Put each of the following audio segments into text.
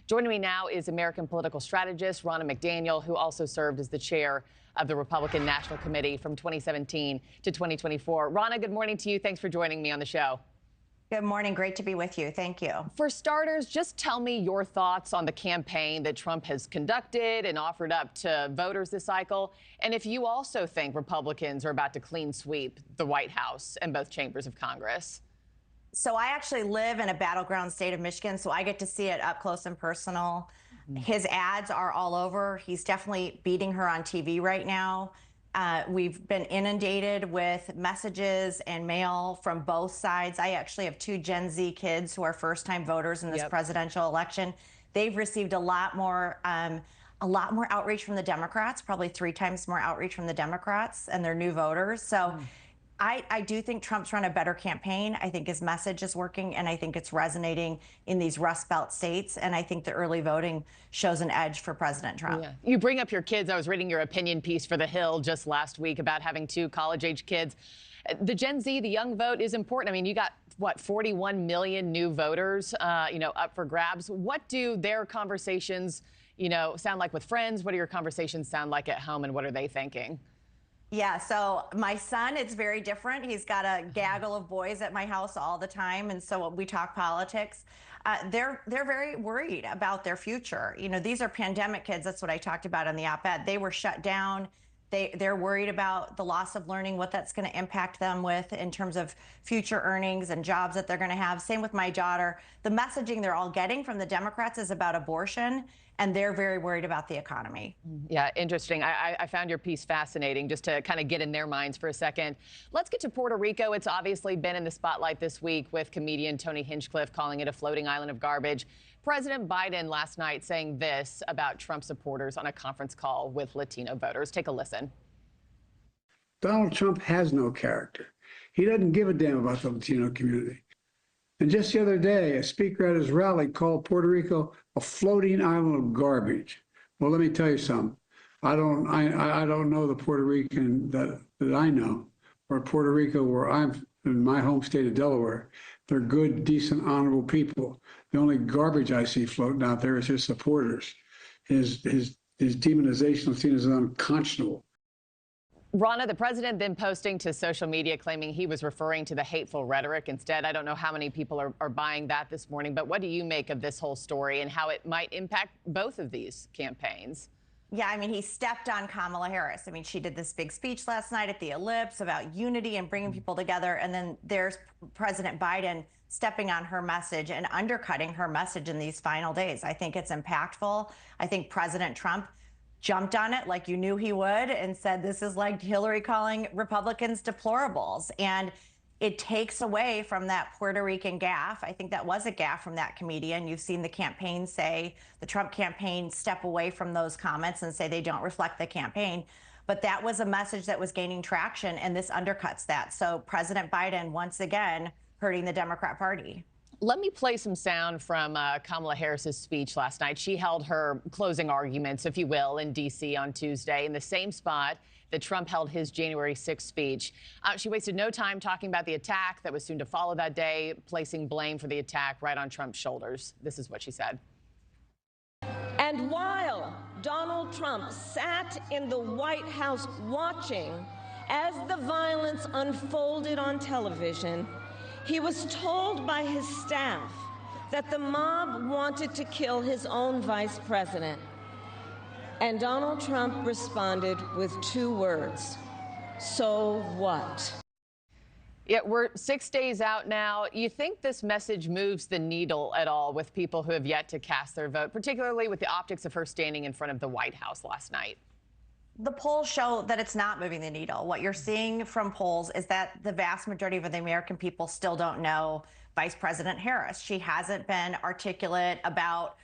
Joining me now is American political strategist Ronna McDaniel, who also served as the chair of the Republican National Committee from 2017 to 2024. Ronna, good morning to you. Thanks for joining me on the show. Good morning. Great to be with you. Thank you. For starters, just tell me your thoughts on the campaign that Trump has conducted and offered up to voters this cycle, and if you also think Republicans are about to clean sweep the White House and both chambers of Congress. So I actually live in a battleground state of Michigan, so I get to see it up close and personal. His ads are all over. He's definitely beating her on TV right now. We've been inundated with messages and mail from both sides. I actually have two Gen Z kids who are first-time voters in this presidential election. They've received a lot more outreach from the Democrats, probably 3 times more outreach from the Democrats and their new voters. So I do think Trump's run a better campaign. I think his message is working, and I think it's resonating in these Rust Belt states. And I think the early voting shows an edge for President Trump. Yeah. You bring up your kids. I was reading your opinion piece for The Hill just last week about having 2 college-age kids. The Gen Z, the young vote, is important. I mean, you got, what, 41 million new voters, up for grabs. What do their conversations, sound like with friends? What do your conversations sound like at home, and what are they thinking? Yeah, so my son, it's very different. He's got a gaggle of boys at my house all the time, and so we talk politics. They're very worried about their future. These are pandemic kids. That's what I talked about in the op-ed. They were shut down. They're worried about the loss of learning, what that's going to impact them with in terms of future earnings and jobs that they're going to have. Same with my daughter. The messaging they're all getting from the Democrats is about abortion, and they're very worried about the economy. Yeah, interesting. I found your piece fascinating, just to kind of get in their minds for a second. Let's get to Puerto Rico. It's obviously been in the spotlight this week, with comedian Tony Hinchcliffe calling it a floating island of garbage. President Biden last night saying this about Trump supporters on a conference call with Latino voters. Take a listen. Donald Trump has no character. He doesn't give a damn about the Latino community. And just the other day, a speaker at his rally called Puerto Rico a floating island of garbage. Well, let me tell you something. I don't know the Puerto Rican that I know, or Puerto Rico, where I'm in my home state of Delaware. They're good, decent, honorable people. The only garbage I see floating out there is his supporters. His demonization of Latinos is unconscionable. Ronna, the president then posting to social media claiming he was referring to the hateful rhetoric instead. I don't know how many people are buying that this morning, but what do you make of this whole story and how it might impact both of these campaigns? Yeah, I mean, he stepped on Kamala Harris. I mean, she did this big speech last night at the Ellipse about unity and bringing people together. And then there's President Biden stepping on her message and undercutting her message in these final days. I think it's impactful. I think President Trump jumped on it like you knew he would and said this is like Hillary calling Republicans deplorables. And it takes away from that Puerto Rican gaffe. I think that was a gaffe from that comedian. You've seen the campaign say, the Trump campaign step away from those comments and say they don't reflect the campaign. But that was a message that was gaining traction, and this undercuts that. So President Biden, once again, hurting the Democrat Party. Let me play some sound from Kamala Harris's speech last night. She held her closing arguments, if you will, in D.C. on Tuesday in the same spot that Trump held his January 6th speech. She wasted no time talking about the attack that was soon to follow that day, placing blame for the attack right on Trump's shoulders. This is what she said. And while Donald Trump sat in the White House watching as the violence unfolded on television, he was told by his staff that the mob wanted to kill his own vice president. And Donald Trump responded with 2 words: so what? Yeah, we're 6 days out now. You think this message moves the needle at all with people who have yet to cast their vote, particularly with the optics of her standing in front of the White House last night? The polls show that it's not moving the needle. What you're seeing from polls is that the vast majority of the American people still don't know Vice President Harris. She hasn't been articulate about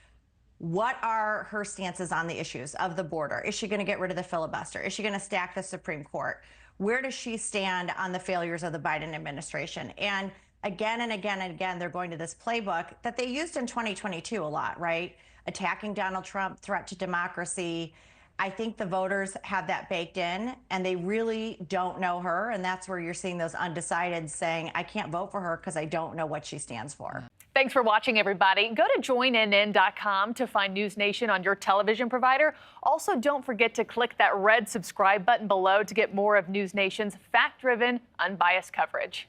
what are her stances on the issues of the border. Is she going to get rid of the filibuster? Is she going to stack the Supreme Court? Where does she stand on the failures of the Biden administration? And again and again and again, they're going to this playbook that they used in 2022 a lot, right? Attacking Donald Trump, threat to democracy. I think the voters have that baked in, and they really don't know her. And that's where you're seeing those undecideds saying, I can't vote for her because I don't know what she stands for. Thanks for watching, everybody. Go to joinnn.com to find NewsNation on your television provider. Also, don't forget to click that red subscribe button below to get more of NewsNation's fact-driven, unbiased coverage.